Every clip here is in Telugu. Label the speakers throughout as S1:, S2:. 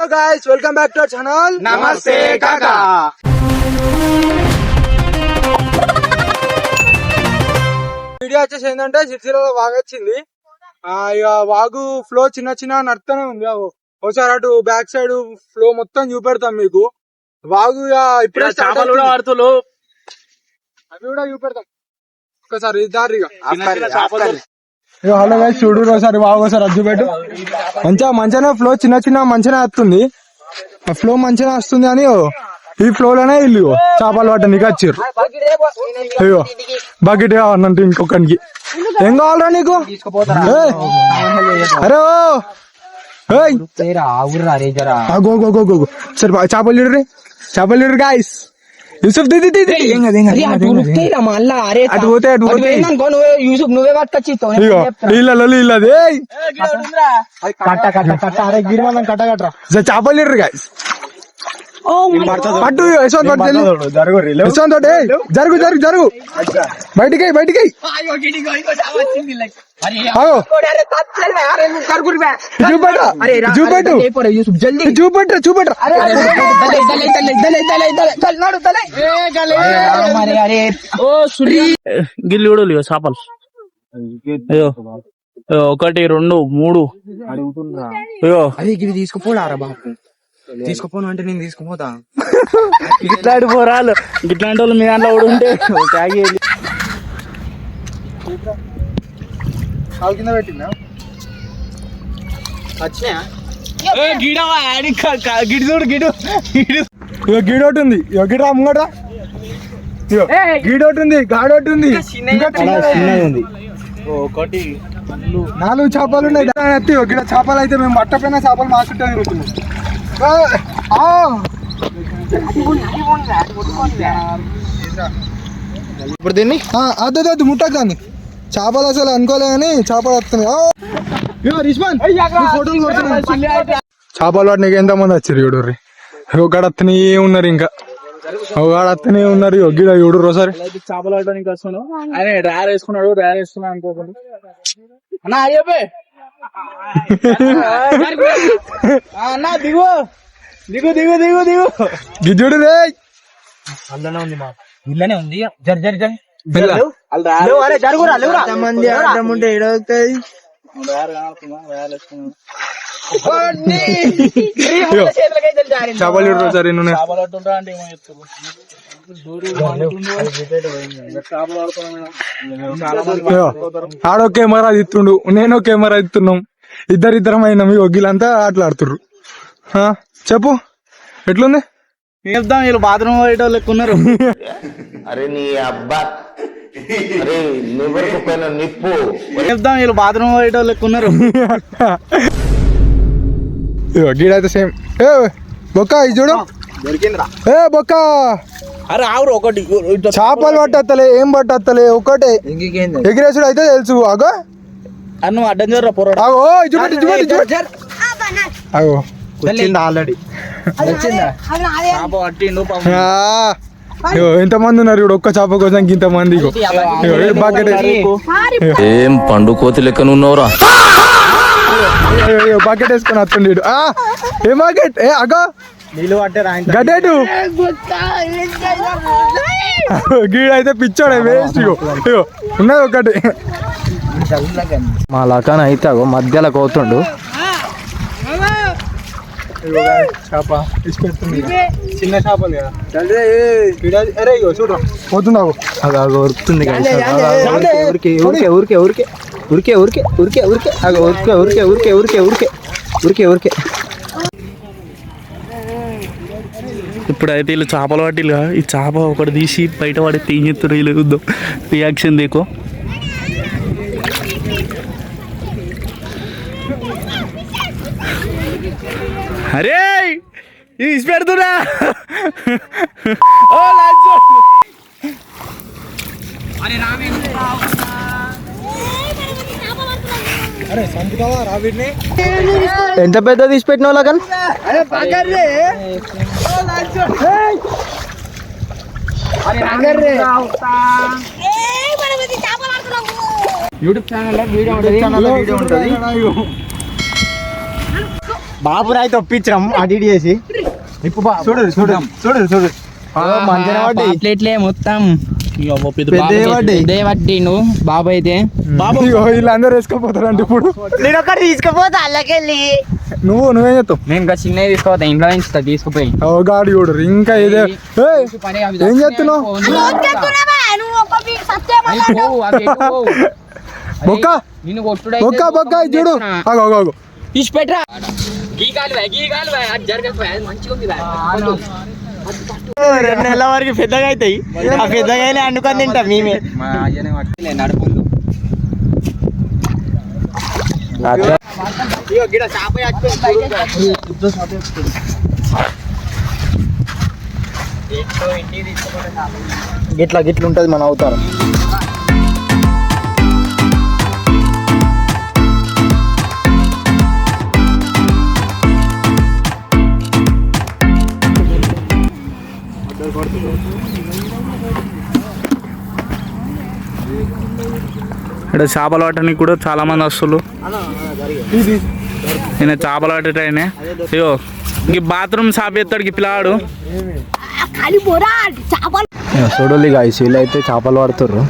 S1: Hello guys, welcome back to our channel.
S2: Namaste Kaka.
S1: Video వచ్చేసి ఏంటంటే సిరిసిల్లలో వాగు వచ్చింది. ఇక వాగు ఫ్లో చిన్న చిన్న నడుతూనే ఉంది. ఒకసారి అటు బ్యాక్ సైడ్ ఫ్లో మొత్తం చూపెడతాం మీకు. వాగు ఇప్పుడే అవి కూడా చూపెడతాం ఒకసారి దారిగా. హలో గైస్, చూడు ఒకసారి వాగు ఒకసారి అది చూపెట్టు. మంచిగానే ఫ్లో చిన్న చిన్న మంచిగానే వస్తుంది. ఫ్లో మంచిగా వస్తుంది అని ఈ ఫ్లో లోనే ఇల్లు చేపలు పట్టడానికి వచ్చారు. అయ్యో బకెట్ కావాలంటే ఇంకొకరికి ఏం కావాలరా నీకు? అరే సరే చేపలు లీడర్ గాయస్. యూసుఫ్ దిది అటు పోతే
S2: నువ్వే పట్టుకొచ్చి
S1: చేపలు లీడర్ గాయస్. పట్టు జరుగు బయటికి చూపెట్టు
S3: గిల్లి కూడా లేవు చేపలు. అయ్యో 1 2 3 అయ్యో
S2: తీసుకుపోడారా బాబు, తీసుకుపోను అంటే నేను తీసుకుపోతా.
S3: ఇట్లాంటి పోరాలు ఇట్లాంటి వాళ్ళు మీ దాంట్లో కూడా ఉంటే
S1: కింద పెట్టిందా గీడోటి ఉంది. గిడ ముంగట గీడోటి ఉంది, గాడోటి ఉంది. 4 చేపలు ఉన్నాయి. గిడ చేపలు అయితే మేము పట్టపోయిన చేపలు మాకుంటే తిరుగుతున్నాం.
S2: ఇప్పుడు దీన్ని
S1: అద్దె ముట్టకు దాన్ని. చేపలు అసలు అనుకోలే కానీ చేపలు వస్తున్నాయి. చేపలు పట్టినకి ఎంతమంది వచ్చారు చూడు. ఒకడు అత్తనే ఉన్నారు, ఇంకా ఒకడు అత్తనే ఉన్నారు. గిడ చూడు ఒకసారి
S3: చేపలు పట్టడానికి వస్తున్నాడు. ఆయన డ్రైవర్ వేసుకున్నాడు, డ్రైవర్ వేసుకున్నాడు అనుకోకండి అన్నా. అయ్యే అన్నా దిగు
S1: గిజుడు రే.
S2: అందులోనే ఉంది, మా ఇల్లనే ఉంది.
S1: మంది అడ్డం ఉంటే ఏడవుతుంది. చేపలు సరే ఆడో కెమెరా ఇస్తుండు, నేను కెమెరా ఇస్తున్నాం. ఇద్దరం అయినా మీ ఒగ్గిలంతా ఆటలాడుతుర్రు. చెప్పు ఎట్లుంది?
S3: చెప్దాం, వీళ్ళు బాత్రూమ్ పోయేటోళ్ళు ఎక్కున్నారు.
S4: అరే నీ అబ్బా, అరే నిప్పు
S3: చెప్దాం, వీళ్ళు బాత్రూమ్ పోయేటోళ్ళు ఎక్కున్నారు.
S1: గీడైతే సేమ్. బొక్క ఇది చూడు
S3: దొరికిందిరా.
S1: బొక్క
S3: అరే ఆవురు ఒకటి
S1: చేపలు పట్టలే, ఏం పట్టలే, ఒకటే ఎగిరేసుడు అయితే తెలుసు. అగో
S3: నువ్వు అడ్డం జర్రా పొరడు.
S1: అగో అగో
S2: ఆల్రెడీ
S1: ఎంతమంది ఉన్నారు ఇప్పుడు ఒక్క చేప కోసం ఇంతమంది.
S4: ఏం పండు కోతి లెక్కనున్నావురా.
S1: బకెట్ వేసుకొని వస్తుండే. ఏ బకెట్? అగో
S2: నీళ్ళు పట్టే
S1: గడ్డేటు గీడైతే పిచ్చోడే వేస్ట్. ఉన్నది ఒకటి.
S2: మా లకాన్ అయితే మధ్యలో కోతుండు.
S1: చేప ఇసుకెళ్తుంది, చిన్న చేపలు కదా. అరే చూడ పోతుందా
S2: ఉరుకుతుంది. ఊరికే
S3: ఇప్పుడైతే వీళ్ళు చేపలు పట్టిల్లుగా. ఈ చేప ఒకటి తీసి బయట పడి తీయెత్తురు. వీళ్ళు చూద్దాం రియాక్షన్ దేకో. అరే ఇది ఇసి పెడుతున్నా.
S2: ఎంత పెద్ద తీసి పెట్టిన లగన్.
S1: యూట్యూబ్ ఛానల్ వీడియో ఉంటుంది. బాబుని అయితే ఒప్పించడం అటు ఇటు చేసి చూడు చూడు చూడు చూడు మంచిగా పడ్డాయి
S2: ప్లేట్లే మొత్తం
S3: పెద్ద
S2: వడ్డీ నువ్వు బాబు అయితే
S1: ఇగో వీళ్ళందరూ వేసుకోపోతారంటే ఇప్పుడు
S5: నేను ఒకటి తీసుకుపోతా అల్లకెళ్ళి.
S1: నువ్వేం చెప్తావు
S2: నేను ఇంకా చిన్నవి తీసుకోవద్దా ఇంట్లో నుంచి తీసుకుపోయి
S1: గాడి చూడు ఇంకా ఇదే ఏయ్, ఏం చేస్తున్నావు
S5: నువ్వు ఒక సత్యం
S1: బొక్క
S2: నిన్ను కొట్టుడు
S1: బొక్క బొక్క ఇది చూడు ఆగు ఆగు ఆగు
S2: తీసి పెట్టరా గీ కాలు అది జరగదు అది మంచిగా ఉంది
S5: 2 నెలల వరకు పెద్దగా అవుతాయి. ఆ పెద్దగా అనుకొని తింటాం మేమే.
S2: నడుపుందు
S1: గిట్లా గిట్ల ఉంటది మన అవతారం.
S3: ఇక్కడ చేపలు పట్టడానికి కూడా చాలా మంది వస్తున్నారు. నేను చేపలు పట్టేటైనా అయ్యో ఈ బాత్రూమ్ సాప్ ఎత్తాడు పిల్లాడు.
S1: చూడాలి గాయస్ వీళ్ళు అయితే చేపలు పడుతుర్రు.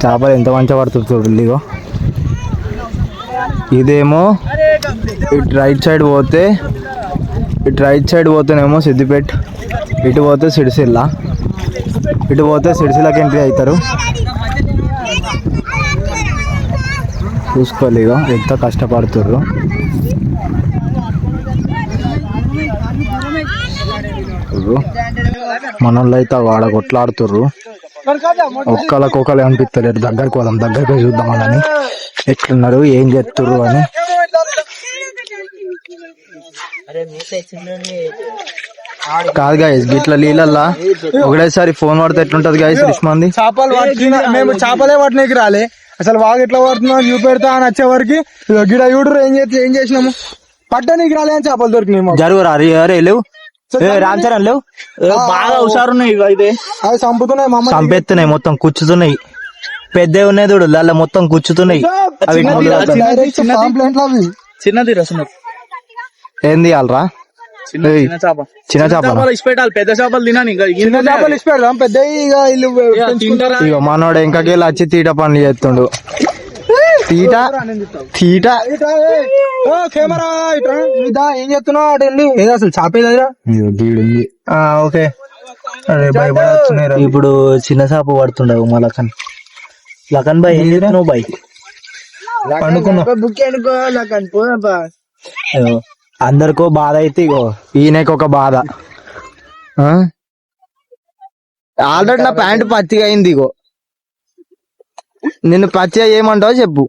S1: చేపలు ఎంత మంచిగా పడుతుంది చూడాలి. ఇగో ఇదేమో ఇటు రైట్ సైడ్ పోతేనేమో సిద్దిపేట, ఇటు పోతే సిరిసిల్ల, ఇటు పోతే సిరిసిల్లకి ఎంట్రీ అవుతారు. చూసుకోవాలి ఇక ఎంత కష్టపడుతుర్రు. మనోళ్ళు అయితే వాడ కొట్లాడుతుర్రు. ఒక్కళ్ళకొకళ్ళు అనిపిస్తలేరు. దగ్గరికి పోదాం, దగ్గరికి చూద్దాం అని ఎట్లున్నారు ఏం చేస్తుర్రు అని. కాదు గాయస్ గిట్ల నీళ్ళల్లా ఒకటేసారి ఫోన్ పడితే ఎట్లుంటది గాయస్ మంది. చేపలు పట్టిన మేము చేపలే పట్టినకి రాలే అసలు వాగు ఎట్లా పడుతున్నా చూపెడతా అని వచ్చేవరకు గిడ యూడరు ఏం చేసినాము పట్టనీకి రాలే అని చేపలు దొరికినాయి.
S5: జరుగురా అరే లేవు రామ్ చరణ్ లేవు
S3: బాగా హుషారున్నాయి అయితే.
S1: అవి చంపుతున్నాయి మమ్మ
S5: చంపేస్తున్నాయి, మొత్తం కూర్చుతున్నాయి. పెద్ద ఉన్నాయి చూడు దానిలో మొత్తం కూర్చుతున్నాయి. అవి
S1: పాంప్లెంట్లు అవి
S3: చిన్నది రసం
S1: ఏంది వాళ్ళరా
S3: చిన్న చేప
S1: చిన్న చేపలు
S3: ఇచ్చిపెట్టాలి. పెద్ద చేపలు తినాను ఇంకా
S1: చిన్న చేపలు ఇచ్చి పెడదాం పెద్ద ఇక మనోడు ఇంకకెళ్ళి వచ్చి తీట పనులు చేస్తుండు. తీట కెమెరా ఇట్రా ఏం చెప్తున్నావు అటు వెళ్ళి ఏదో అసలు చాపేదా ఓకే భయపడుతున్నాయి.
S5: ఇప్పుడు చిన్న చేప పడుతుండవు మా లఖన్. లఖన్ బాయ్ ఏం చేస్తున్నావు బాయ్?
S1: అందరికో బాధ అయితే ఇగో ఈయనకి ఒక బాధ. ఆల్రెడీ నా ప్యాంటు పచ్చిగా అయింది. ఇగో నిన్ను పచ్చిగా ఏమంటావో చెప్పు.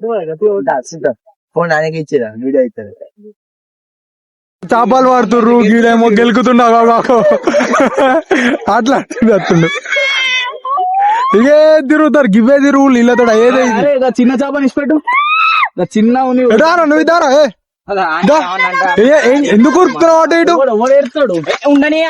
S1: చేపలు పడుతుర్రు గీడేమో గెలుకుతుండవు అట్లా వస్తుండు. ఇదే తిరుగుతారు గివే తిరుగులు ఇళ్ళతో ఏదే
S3: చిన్న చేపని ఇచ్చిపెట్టు. చిన్న
S1: నువ్వు ఇదారా ఎందుకు ఉరుకుతున్నావు అటు ఇటు
S2: ఉండని